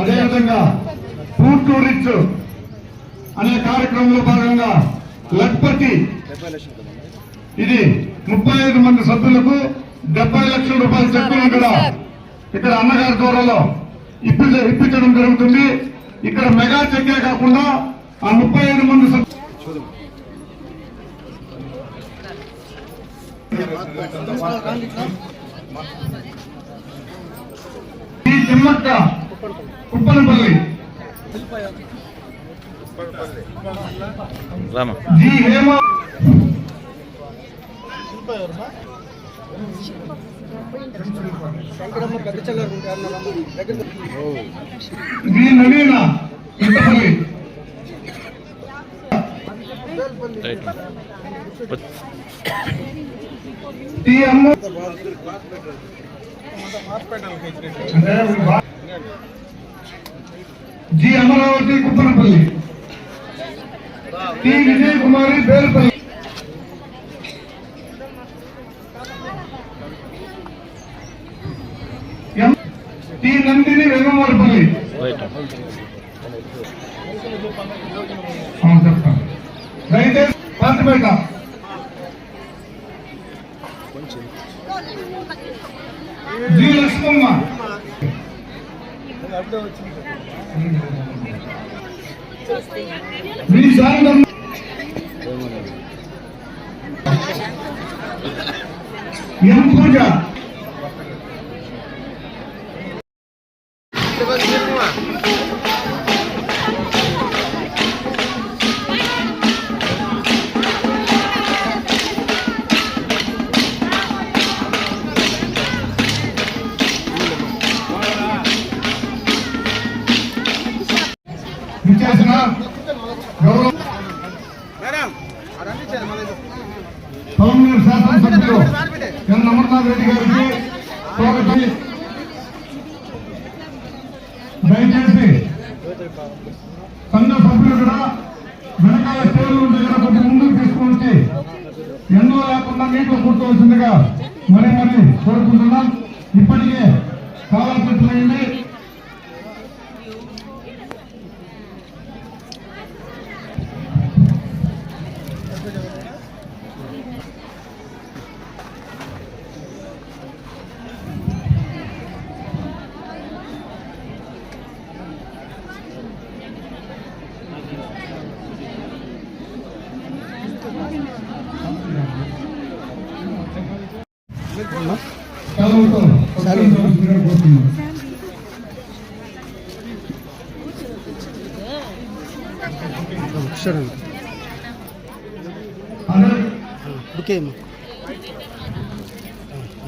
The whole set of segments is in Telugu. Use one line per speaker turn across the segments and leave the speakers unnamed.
అదేవిధంగా ఫుడ్ టు రిచ్ అనే కార్యక్రమంలో భాగంగా లక్పతి ఇది 35 మంది సభ్యులకు 70 లక్షల రూపాయల చెక్కులను కూడా ఇక్కడ అన్నగారి దూరంలో ఇప్పించడం జరుగుతుంది. ఇక్కడ మెగా చెక్కే కాకుండా ఆ 35 మంది ఈ తిమ్మక్క కుప్పనపల్లి జీ హేమ జీ నవీన ఇంతపల్లి టీ అమ్మ జీ అమరావతి కుప్పనపల్లి టీ విజయ్ కుమారి బేల్పల్లి టీ నందిని వెంగమూరపల్లి చెప్తాను దయచేసి పాతిపేట జీ లక్ష్మమ్మ మీ శాంతం ఎం పూజ విచ్చేసిన గౌరవ సౌమ్య శాసనసభ్యులు ఎన్ అమర్నాథ్ రెడ్డి గారికి స్వాగతం. దయచేసి సంఘ సభ్యులు కూడా వెనకాల స్టేజ్ల దగ్గర కొంచెం ముందుకు తీసుకుని ఎన్నో లేకుండా నీటిలో కూర్చోవలసిందిగా మరీ కోరుకుంటున్నాం. ఇప్పటికే చాలా చెట్లయింది.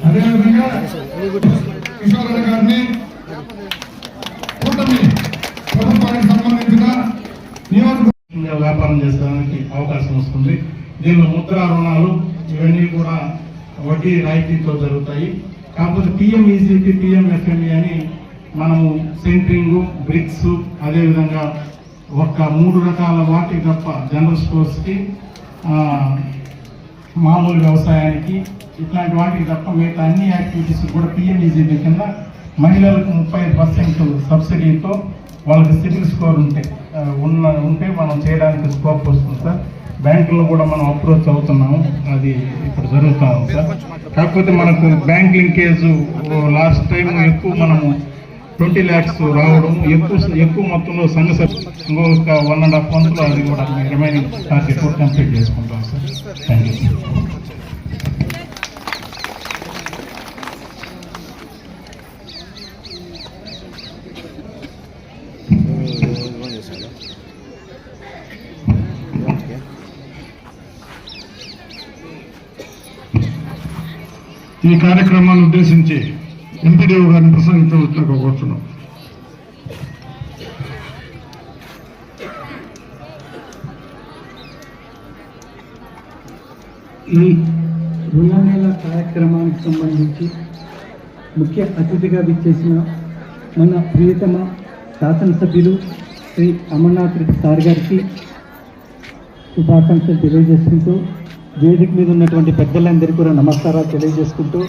అదేవిధంగా కిషోర్ గారిని కూటమి ప్రభుత్వానికి సంబంధించిన వ్యాపారం చేసడానికి అవకాశం వస్తుంది. దీనిలో ముద్రా రుణాలు ఇవన్నీ కూడా వడ్డీ రాయితీతో జరుగుతాయి. కాకపోతే పిఎంఈజీపీ పిఎంఎఫ్ఎంఈ అని మనము సెంట్రింగ్ బ్రిక్స్ అదేవిధంగా ఒక 3 రకాల వాటికి తప్ప జనరల్ స్టోర్స్కి మామూలు వ్యవసాయానికి ఇట్లాంటి వాటికి తప్ప మిగతా అన్ని యాక్టివిటీస్ కూడా పిఎంఈజీపీ కింద మహిళలకు 35% సబ్సిడీతో వాళ్ళకి సిబిల్ స్కోర్ ఉంటే మనం చేయడానికి స్కోప్ వస్తుంది సార్. బ్యాంకుల్లో కూడా మనం అప్రోచ్ అవుతున్నాము, అది ఇప్పుడు జరుగుతూ ఉంది సార్. కాకపోతే మనకు బ్యాంక్ లింకేజ్ లాస్ట్ టైం ఎక్కువ మనము 20 lakhs రావడం ఎక్కువ మొత్తంలో సంఘ ఇంకొక 1.5 monthలో అది కూడా రిమైనింగ్ టార్గెట్ కూడా కంప్లీట్ చేసుకుంటాం సార్. Thank you. ఈ కార్యక్రమాన్ని ఉద్దేశించి ఎంపీడీఓ గారిని ప్రసంగించవలసిందిగా కోరుతున్నాం.
ఈ రుణమేళ కార్యక్రమానికి సంబంధించి ముఖ్య అతిథిగా విచ్చేసిన మన ప్రియతమ శాసనసభ్యులు శ్రీ అమర్నాథ్ రెడ్డి సార్ గారికి శుభాకాంక్షలు తెలియజేసుకుంటూ వేదిక మీద ఉన్నటువంటి పెద్దలందరికీ కూడా నమస్కారాలు తెలియజేసుకుంటూ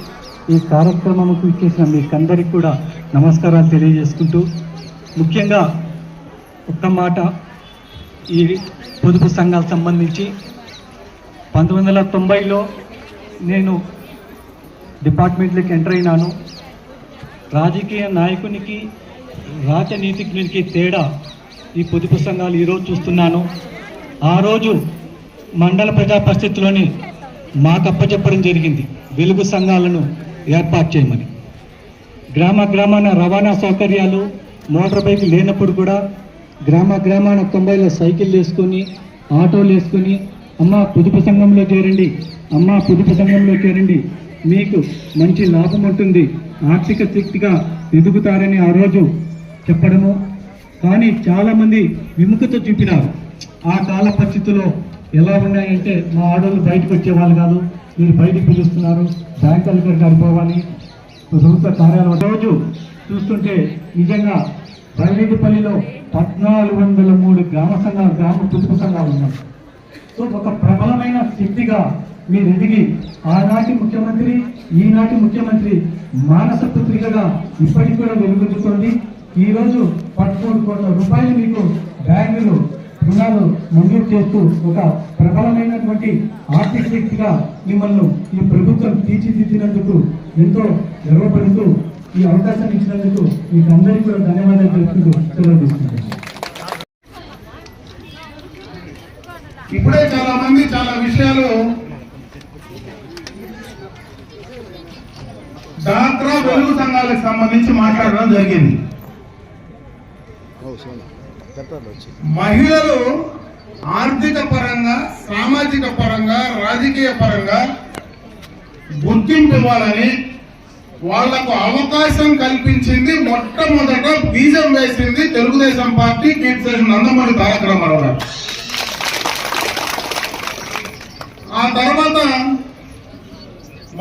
ఈ కార్యక్రమంకు ఇచ్చేసిన మీకందరికీ కూడా నమస్కారాలు తెలియజేసుకుంటూ ముఖ్యంగా ఒక్క మాట ఈ పొదుపు సంఘాలకు సంబంధించి 1990లో నేను డిపార్ట్మెంట్లోకి ఎంటర్ అయినాను. రాజకీయ నాయకునికి రాజనీతిజ్ఞునికి తేడా ఈ పొదుపు సంఘాలు ఈరోజు చూస్తున్నాను. ఆ రోజు మండల ప్రజా పరిస్థితిలోని మాకు అప్పచెప్పడం జరిగింది వెలుగు సంఘాలను ఏర్పాటు చేయమని. గ్రామాన రవాణా సౌకర్యాలు మోటార్ బైక్ లేనప్పుడు కూడా గ్రామాన 90లో సైకిల్ వేసుకొని ఆటోలు వేసుకొని అమ్మ పొదుపు సంఘంలో చేరండి, అమ్మ పొదుపు సంఘంలో చేరండి, మీకు మంచి లాభం ఉంటుంది, ఆర్థిక శక్తిగా ఎదుగుతారని ఆ రోజు చెప్పడము. కానీ చాలామంది విముఖత చూపినారు. ఆ కాల పరిస్థితుల్లో ఎలా ఉన్నాయంటే మా ఆడవాళ్ళు బయటకు వచ్చేవాళ్ళు కాదు, మీరు బయటికి పిలుస్తున్నారు, బ్యాంకులకు సరిపోవాలి, ప్రభుత్వ కార్యాలయం. రోజు చూస్తుంటే నిజంగా బైరెడ్డిపల్లిలో 1403 గ్రామ పొదుపు సంఘాలు ఉన్నాయి. సో ఒక ప్రబలమైన శక్తిగా మీరు ఎదిగి ఆనాటి ముఖ్యమంత్రి ఈనాటి ముఖ్యమంత్రి మానస పుత్రికగా ఇప్పటికి కూడా వెలుగొందుతోంది. ఈరోజు 13 కోట్ల రూపాయలు మీకు బ్యాంకులు రుణాలు మంజూరు చేస్తూ ఒక ప్రబలమైనటువంటి ఆర్థిక శక్తిగా మిమ్మల్ని ఈ ప్రభుత్వం తీర్చిదిద్దినందుకు ఎంతో గర్వపడుతూ ఈ అవకాశం ఇచ్చినందుకు మీకు అందరికీ కూడా ధన్యవాదాలు తెలుపుతూ సెలవు తీసుకుంటాను.
ఇప్పుడే చాలా మంది చాలా విషయాలు డాక్రా వెలుగు సంఘాలకు సంబంధించి మాట్లాడడం జరిగింది. మహిళలు ఆర్థిక పరంగా, సామాజిక పరంగా, రాజకీయ పరంగా గుర్తింపు ఇవ్వాలని వాళ్లకు అవకాశం కల్పించింది, మొట్టమొదట బీజం వేసింది తెలుగుదేశం పార్టీ, కీర్తిశేషు నందమూరి తారక రామారావు గారు. ఆ తర్వాత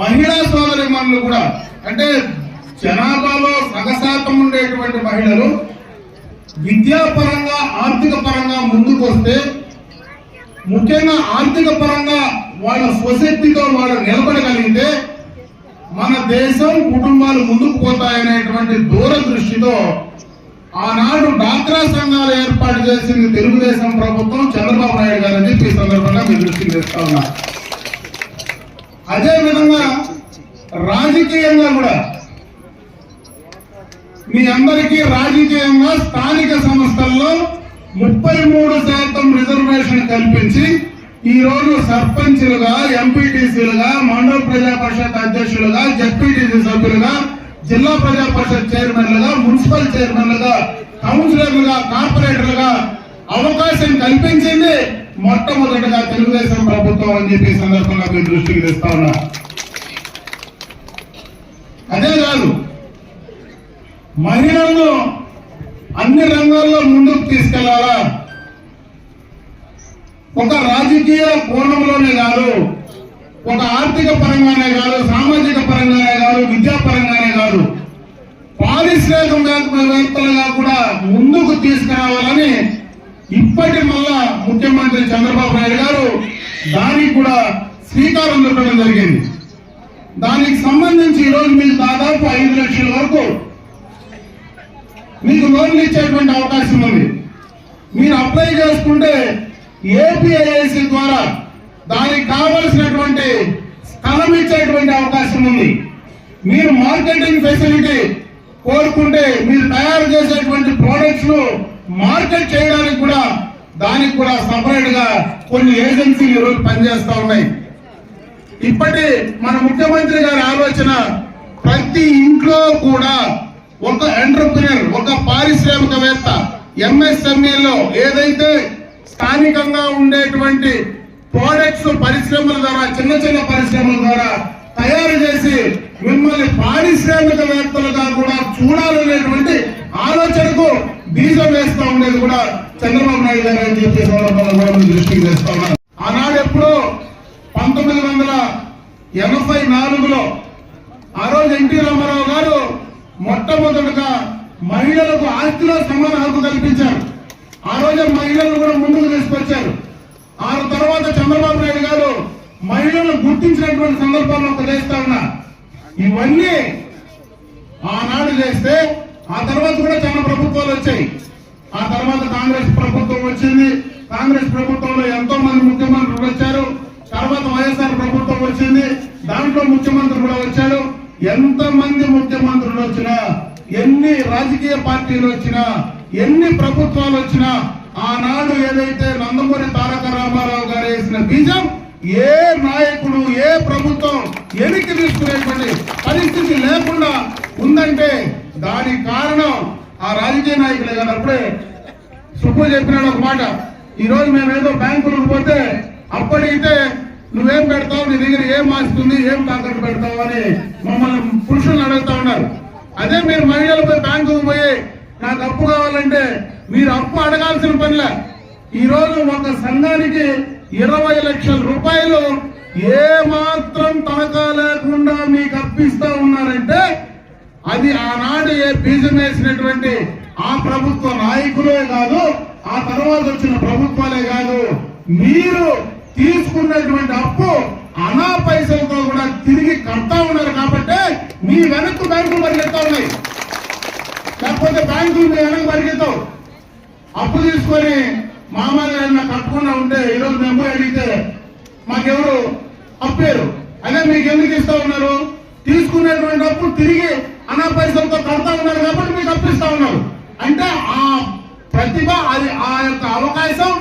మహిళా సోదరిమణులు కూడా, అంటే జనాభాలో సగశాతం ఉండేటువంటి మహిళలు విద్యాపరంగా, ఆర్థిక పరంగా ముందుకు వస్తే, ముఖ్యంగా ఆర్థిక పరంగా వాళ్ళ స్వశక్తితో వాళ్ళు నిలబడగలిగితే మన దేశం, కుటుంబాలు ముందుకు పోతాయనేటువంటి దూరదృష్టితో ఆనాడు డాక్రా సంఘాలు ఏర్పాటు చేసింది తెలుగుదేశం ప్రభుత్వం, చంద్రబాబు నాయుడు గారు అని చెప్పి ఈ సందర్భంగా మీ దృష్టికి తెస్తా ఉన్నా. అదేవిధంగా రాజకీయంగా కూడా మీ అందరికీ రాజకీయంగా స్థానిక సంస్థల్లో 33% రిజర్వేషన్ కల్పించి ఈ రోజు సర్పంచులుగా, ఎంపీటీసీలుగా, మండల ప్రజా పరిషత్ అధ్యక్షులుగా, జెడ్పీటీసీ సభ్యులుగా, జిల్లా ప్రజా పరిషత్ చైర్మన్లుగా, మున్సిపల్ చైర్మన్లుగా, కౌన్సిలర్లుగా, కార్పొరేటర్లుగా అవకాశం కల్పించింది మొట్టమొదటిగా తెలుగుదేశం ప్రభుత్వం అని చెప్పి సందర్భంగా మీ దృష్టికి తెస్తా ఉన్నా. అదే కాదు, మహిళలను అన్ని రంగాల్లో ముందుకు తీసుకెళ్లాలా, ఒక రాజకీయ కోణంలోనే కాదు, ఒక ఆర్థిక పరంగానే కాదు, సామాజిక పరంగానే కాదు, విద్యా పరంగానే కాదు, పారిశ్రామికవేత్తలుగా కూడా ముందుకు తీసుకురావాలని ఇప్పటి మళ్ళా ముఖ్యమంత్రి చంద్రబాబు నాయుడు గారు దానికి కూడా శ్రీకారం చుట్టడం జరిగింది. దానికి సంబంధించి ఈరోజు మీకు దాదాపు 5 లక్షల వరకు మీకు లోన్లు ఇచ్చేటువంటి అవకాశం ఉంది. మీరు అప్లై చేసుకుంటే ఏపీఐఐసి ద్వారా దానికి కావలసినటువంటి స్థలం ఇచ్చేటువంటి అవకాశం ఉంది. మీరు మార్కెటింగ్ ఫెసిలిటీ కోరుకుంటే మీరు తయారు చేసేటువంటి ప్రొడక్ట్స్ ను మార్కెట్ చేయడానికి కూడా దానికి కూడా సపరేట్ గా కొన్ని ఏజెన్సీలు ఈరోజు పనిచేస్తా ఉన్నాయి. ఇప్పటి మన ముఖ్యమంత్రి గారి ఆలోచన ప్రతి ఇంట్లో కూడా ఒక ఎంటర్ప్రినర్, ఒక పారిశ్రామికవేత్త ఎంఎస్ఎంఈలో ఏదైతే స్థానికంగా ఉండేటువంటి ప్రొడక్ట్స్ పరిశ్రమల ద్వారా, చిన్న చిన్న పరిశ్రమల ద్వారా తయారు చేసి మిమ్మల్ని పారిశ్రామికవేత్తలుగా కూడా చూడాలనేటువంటి ఆలోచనకు బీజం వేస్తూ ఉండేది కూడా చంద్రబాబు నాయుడు గారు అని చెప్పి సందర్భంగా దృష్టికి తెస్తా ఉన్నారు. ఆనాడు ఎప్పుడో 1984లో ఆ రోజు ఎన్టీ రామారావు గారు మొట్టమొదటిగా మహిళలకు ఆస్తిలో సమాన హక్కు కల్పించారు. ఆ రోజు మహిళలను కూడా ముందుకు తీసుకొచ్చారు. ఆ తర్వాత చంద్రబాబు నాయుడు గారు మహిళలను గుర్తించినటువంటి సందర్భాల్లో ఒక చేస్తా ఉన్నా. ఇవన్నీ ఆనాడు చేస్తే ఆ తర్వాత కూడా చాలా ప్రభుత్వాలు వచ్చాయి. ఆ తర్వాత కాంగ్రెస్ ప్రభుత్వం వచ్చింది. కాంగ్రెస్ ప్రభుత్వంలో ఎంతో మంది ముఖ్యమంత్రులు వచ్చారు. తర్వాత వైఎస్ఆర్ ప్రభుత్వం వచ్చింది, దాంట్లో ముఖ్యమంత్రి కూడా వచ్చాడు. ఎంత మంది ముఖ్యమంత్రులు వచ్చినా, ఎన్ని రాజకీయ పార్టీలు వచ్చినా, ఎన్ని ప్రభుత్వాలు వచ్చినా, ఆనాడు ఏదైతే నందమూరి తారక రామారావు గారు వేసిన బీజం ఏ నాయకుడు ఏ ప్రభుత్వం వెనక్కి తీసుకునేటువంటి పరిస్థితి లేకుండా ఉందంటే దానికి కారణం ఆ రాజకీయ నాయకులే కదా. అప్పుడే సుబ్బు చెప్పినాడు ఒక మాట, ఈ రోజు మేమేదో బ్యాంకులకు పోతే అప్పటికైతే నువ్వేం పెడతావు, నీ దగ్గర ఏం ఆస్తుంది, ఏం తాకట్టు పెడతావు అని మమ్మల్ని పురుషులను అడుగుతా ఉన్నారు. అదే మీరు మహిళలపై బ్యాంకుకు పోయి నాకు అప్పు కావాలంటే మీరు అప్పు అడగాల్సిన పనిలే. ఈ రోజు ఒక సంఘానికి 20 లక్షల రూపాయలు ఏ మాత్రం తనఖా లేకుండా మీకు అప్పిస్తా ఉన్నారంటే అది ఆనాడు ఏ బీజం వేసినటువంటి ఆ ప్రభుత్వ నాయకులే కాదు, ఆ తర్వాత వచ్చిన ప్రభుత్వాలే కాదు, మీరు తీసుకున్నటువంటి అప్పు అనా పైసలతో కూడా తిరిగి కడతా ఉన్నారు. కాబట్టి మీ వెనక్కు బ్యాంకులు పరిగెత్తా ఉన్నాయి, లేకపోతే బ్యాంకులు మీ వెనక్కి పరిగెత్తావు. అప్పు తీసుకొని మామూలుగా కట్టకుండా ఉంటే ఈరోజు మేము అడిగితే మాకెవరు అప్పారు, అదే మీకు ఎందుకు ఇస్తా ఉన్నారు? తీసుకునేటువంటి అప్పు తిరిగి అనా పైసలతో కడతా ఉన్నారు కాబట్టి మీకు అప్పిస్తా ఉన్నారు. అంటే ఆ ప్రతిభ, అది ఆ యొక్క అవకాశం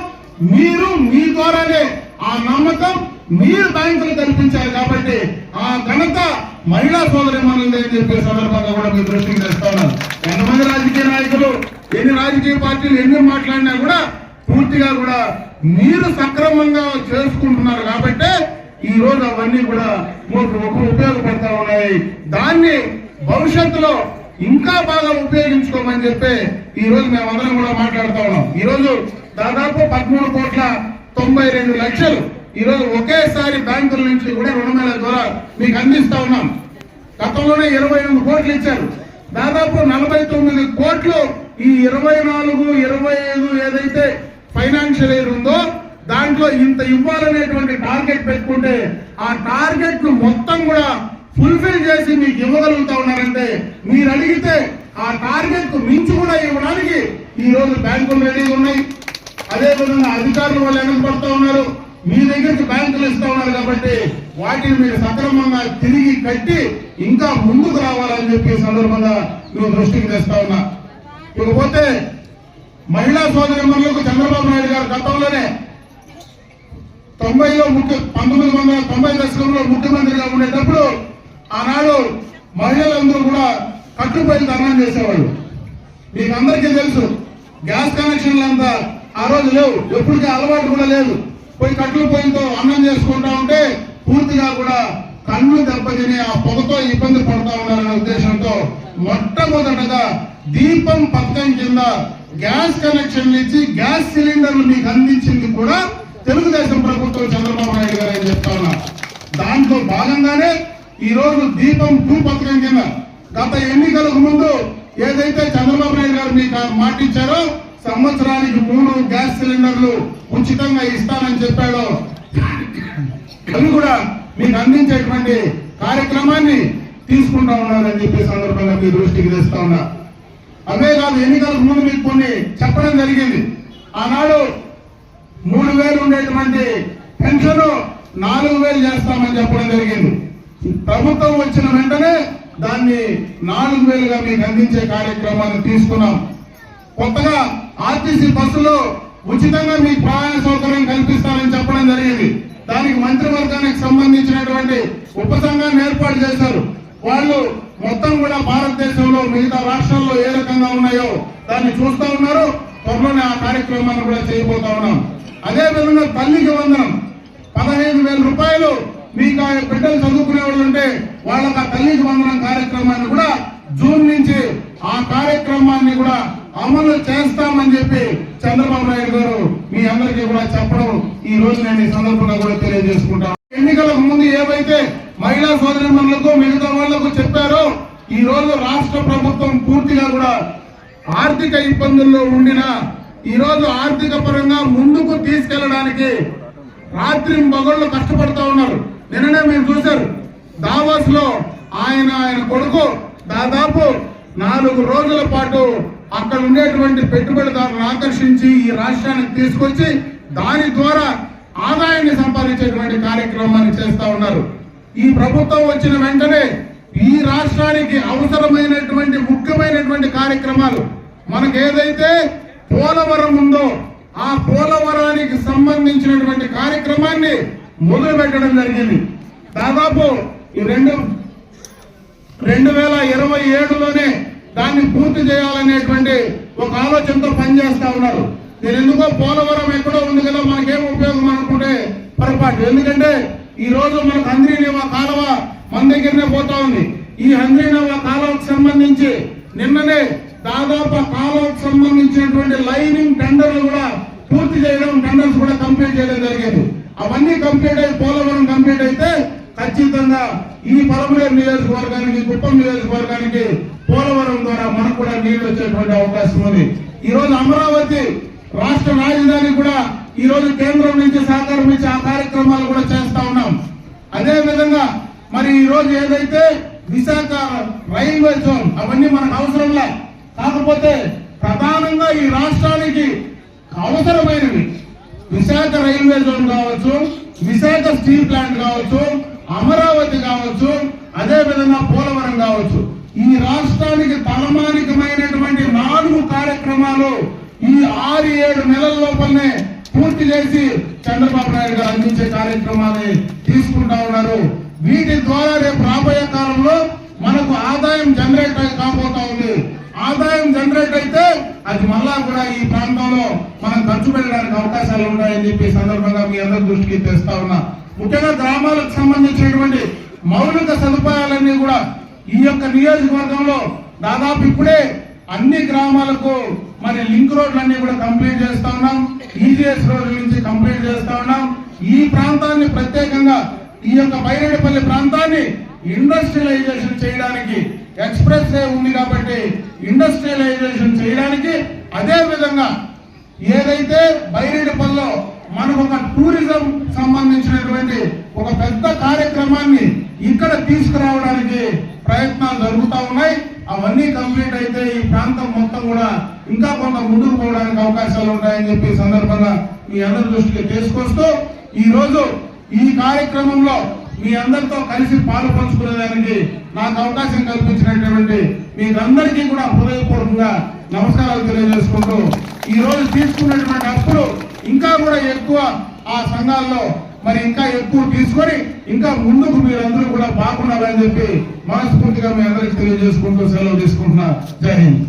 మీరు మీ ద్వారానే, ఆ నమ్మకం మీరు బ్యాంకులు కల్పించారు. కాబట్టి ఆ ఘనత మహిళా సోదరి మనల్ని అని చెప్పే సందర్భంగా కూడా మీ దృష్టికి తెస్తా ఉన్నారు. ఎంతమంది రాజకీయ నాయకులు, ఎన్ని రాజకీయ పార్టీలు ఎన్ని మాట్లాడినా కూడా పూర్తిగా కూడా మీరు సక్రమంగా చేసుకుంటున్నారు. కాబట్టి ఈ రోజు అవన్నీ కూడా ఉపయోగపడతా ఉన్నాయి. దాన్ని భవిష్యత్తులో ఇంకా బాగా ఉపయోగించుకోమని చెప్పి ఈ రోజు మేమందరం కూడా మాట్లాడుతా ఉన్నాం. ఈ రోజు దాదాపు 13,92,00,000 ఈ రోజు ఒకేసారి బ్యాంకుల నుంచి కూడా రుణమేళ ద్వారా మీకు అందిస్తా ఉన్నాం. గతంలోనే 28 కోట్లు ఇచ్చారు. దాదాపు 49 కోట్లు ఈ 24, 25 ఏదైతే ఫైనాన్షియల్ ఇయర్ ఉందో దాంట్లో ఇంత ఇవ్వాలనేటువంటి టార్గెట్ పెట్టుకుంటే ఆ టార్గెట్ ను మొత్తం కూడా ఫుల్ఫిల్ చేసి మీకు ఇవ్వగలుగుతా ఉన్నారంటే మీరు అడిగితే ఆ టార్గెట్ కు మించి కూడా ఇవ్వడానికి ఈ రోజు బ్యాంకులు రెడీగా ఉన్నాయి. అదే విధంగా అధికారులు వాళ్ళు వెనకబడతా ఉన్నారు, మీ దగ్గరికి బ్యాంకులు ఇస్తా ఉన్నారు. కాబట్టి వాటిని మీరు సక్రమంగా తిరిగి కట్టి ఇంకా ముందుకు రావాలని చెప్పి సందర్భంగా మీరు దృష్టికి తెస్తా ఉన్నా. ఇకపోతే మహిళా సోదరిమణులకు చంద్రబాబు నాయుడు గారు గతంలోనే 1990 దశకంలో ముఖ్యమంత్రిగా ఉండేటప్పుడు ఆనాడు మహిళలందరూ కూడా కట్టుబడి ధర్మం చేసేవాళ్ళు. మీకు అందరికీ తెలుసు, గ్యాస్ కనెక్షన్లు అంతా ఆ రోజు లేవు, ఎప్పటికీ అలవాటు కూడా లేదు. పోయి కట్టెల పొయ్యితో అన్నం చేసుకుంటా ఉంటే పూర్తిగా కూడా కళ్ళు దెబ్బతిని ఆ పొగతో ఇబ్బంది పడతా ఉన్నారనే ఉద్దేశంతో మొట్టమొదటగా దీపం పథకం కింద గ్యాస్ కనెక్షన్లు ఇచ్చి గ్యాస్ సిలిండర్లు మీకు అందించింది కూడా తెలుగుదేశం ప్రభుత్వం చంద్రబాబు నాయుడు గారు అని చెప్తా ఉన్నా. దాంట్లో భాగంగానే ఈ రోజు దీపం 2 పథకం కింద గత ఎన్నికలకు ముందు ఏదైతే చంద్రబాబు నాయుడు గారు మీకు మాటిచ్చారో సంవత్సరానికి 3 గ్యాస్ సిలిండర్లు ఉచితంగా ఇస్తానని చెప్పాడో అవి కూడా మీకు అందించేటువంటి కార్యక్రమాన్ని తీసుకుంటా ఉన్నారని చెప్పే సందర్భంగా మీ దృష్టికి తెస్తా ఉన్నా. అవే కాదు, ఎన్నికలకు ముందు మీకు కొన్ని చెప్పడం జరిగింది. ఆనాడు 3,000 ఉండేటువంటి పెన్షన్ 4,000 చేస్తామని చెప్పడం జరిగింది. ప్రభుత్వం వచ్చిన వెంటనే దాన్ని 4,000గా మీకు అందించే కార్యక్రమాన్ని తీసుకున్నాం. కొత్తగా ఆర్టీసీ బస్సులో ఉచితంగా మీకు ప్రయాణ సౌకర్యం కల్పిస్తానని చెప్పడం జరిగింది. దానికి మంత్రివర్గానికి సంబంధించినటువంటి ఉపసంఘాన్ని ఏర్పాటు చేశారు. వాళ్ళు మొత్తం కూడా భారతదేశంలో మిగతా రాష్ట్రాల్లో ఏ రకంగా ఉన్నాయో దాన్ని చూస్తా ఉన్నారు. త్వరలోనే ఆ కార్యక్రమాన్ని కూడా చేయబోతా ఉన్నాం. అదే విధంగా తల్లికి వందనం 15,000 రూపాయలు మీకు ఆ బిడ్డలు చదువుకునే వాళ్ళు ఉంటే వాళ్ళకి ఆ తల్లికి వందనం కార్యక్రమాన్ని కూడా జూన్ నుంచి ఆ కార్యక్రమాన్ని కూడా అమలు చేస్తామని చెప్పి చంద్రబాబు నాయుడు గారు మీ అందరికీ కూడా చెప్పడం ఈ రోజు నేను ఈ సందర్భంగా కూడా తెలియజేసుకుంటాను. ఎన్నికలకు ముందు ఏవైతే మహిళా సోదరిమణులకు మిగతా వాళ్లకు చెప్పారో ఈ రోజు రాష్ట్ర ప్రభుత్వం పూర్తిగా కూడా ఆర్థిక ఇబ్బందుల్లో ఉండినా ఈ రోజు ఆర్థిక పరంగా ముందుకు తీసుకెళ్లడానికి
రాత్రి మగళ్ళు కష్టపడతా ఉన్నారు. నిన్ననే మేము చూశారు దావోస్ లో ఆయన కొడుకు దాదాపు 4 రోజుల పాటు అక్కడ ఉండేటువంటి పెట్టుబడిదారులను ఆకర్షించి ఈ రాష్ట్రానికి తీసుకొచ్చి దాని ద్వారా ఆదాయాన్ని సంపాదించేటువంటి కార్యక్రమాన్ని చేస్తా ఉన్నారు. ఈ ప్రభుత్వం వచ్చిన వెంటనే ఈ రాష్ట్రానికి అవసరమైనటువంటి ముఖ్యమైనటువంటి కార్యక్రమాలు మనకు ఏదైతే పోలవరం ఉందో ఆ పోలవరానికి సంబంధించినటువంటి కార్యక్రమాన్ని మొదలు పెట్టడం జరిగింది. దాదాపు ఈ 2027లోనే దాన్ని పూర్తి చేయాలనేటువంటి ఒక ఆలోచనతో పనిచేస్తా ఉన్నారు. నేను ఎందుకో పోలవరం ఎక్కడో ఉంది కదా మనకేం ఉపయోగం అనుకుంటే పొరపాటు. ఎందుకంటే ఈ రోజు మనకు హంద్రీనీవా కాలువ మన దగ్గరనే పోతా ఉంది. ఈ హంద్రీనీవా కాలువకు సంబంధించి నిన్ననే దాదాపు కాలువకు సంబంధించినటువంటి లైనింగ్ టెండర్లు కూడా పూర్తి చేయడం, టెండర్స్ కూడా కంప్లీట్ చేయడం జరిగింది. అవన్నీ కంప్లీట్ అయి పోలవరం కంప్లీట్ అయితే ఖచ్చితంగా ఈ పలమనేరు నియోజకవర్గానికి, కుప్పం నియోజకవర్గానికి పోలవరం ద్వారా మనకు కూడా నీళ్లు వచ్చేటువంటి అవకాశం ఉంది. ఈ రోజు అమరావతి రాష్ట్ర రాజధాని కూడా ఈ రోజు కేంద్రం నుంచి సహకారం ఇచ్చి ఆ కార్యక్రమాలు కూడా చేస్తా ఉన్నాం. అదే విధంగా మరి ఈ రోజు ఏదైతే విశాఖ రైల్వే జోన్ అవన్నీ మనకు అవసరంలే, కాకపోతే ప్రధానంగా ఈ రాష్ట్రానికి అవసరమైనవి విశాఖ రైల్వే జోన్ కావచ్చు, విశాఖ స్టీల్ ప్లాంట్ కావచ్చు, అమరావతి కావచ్చు, అదే విధంగా పోలవరం కావచ్చు. ఈ రాష్ట్రానికి తలమానికమైనటువంటి 4 కార్యక్రమాలు ఈ 6-7 నెలల లోపలనే పూర్తి చేసి చంద్రబాబు నాయుడు గారు అందించే కార్యక్రమాన్ని తీసుకుంటా ఉన్నారు. వీటి ద్వారా రేపు రాబోయే కాలంలో మనకు ఆదాయం జనరేట్ కాబోతా ఉంది. ఆదాయం జనరేట్ అయితే అది మళ్ళా కూడా ఈ ప్రాంతంలో మనం ఖర్చు పెట్టడానికి అవకాశాలు ఉంటాయని చెప్పి సందర్భంగా మీ అందరి దృష్టికి తెస్తా ఉన్నా. ముఖ్యంగా గ్రామాలకు సంబంధించినటువంటి మౌలిక సదుపాయాలన్నీ కూడా ఈ యొక్క నియోజకవర్గంలో దాదాపు ఇప్పుడే అన్ని గ్రామాలకు మరి లింక్ రోడ్లన్నీ కూడా కంప్లీట్ చేస్తా ఉన్నాం. ఈజీఎస్ రోడ్ల నుంచి కంప్లీట్ చేస్తా ఉన్నాం. ఈ ప్రాంతాన్ని ప్రత్యేకంగా ఈ యొక్క బైరెడ్డిపల్లి ప్రాంతాన్ని ఇండస్ట్రియలైజేషన్ చేయడానికి ఎక్స్ప్రెస్ వే ఉంది కాబట్టి ఇండస్ట్రియలైజేషన్ చేయడానికి, అదే విధంగా ఏదైతే బైరెడ్డిపల్లిలో మనకు ఒక టూరిజం సంబంధించినటువంటి ఒక పెద్ద కార్యక్రమాన్ని ఇక్కడ తీసుకురావడానికి ప్రయత్నాలు జరుగుతూ ఉన్నాయి. అవన్నీ కంప్లీట్ అయితే ఈ ప్రాంతం మొత్తం కూడా ఇంకా కొంత ముందుకు పోవడానికి అవకాశాలు ఉంటాయని చెప్పి సందర్భంగా మీ అందరి దృష్టికి తీసుకొస్తూ ఈ రోజు ఈ కార్యక్రమంలో మీ అందరితో కలిసి పాలు పంచుకునేదానికి నాకు అవకాశం కల్పించినటువంటి మీకందరికీ కూడా హృదయపూర్వకంగా నమస్కారాలు తెలియజేసుకుంటూ ఈ రోజు తీసుకున్నటువంటి అప్పులు ఇంకా కూడా ఎక్కువ ఆ సంఘాల్లో మరి ఇంకా ఎక్కువ తీసుకొని ఇంకా ముందుకు మీరందరూ కూడా బాగుండాలని చెప్పి మనస్ఫూర్తిగా మీ అందరికి తెలియజేసుకుంటూ సెలవు తీసుకుంటున్నా. జై హింద్.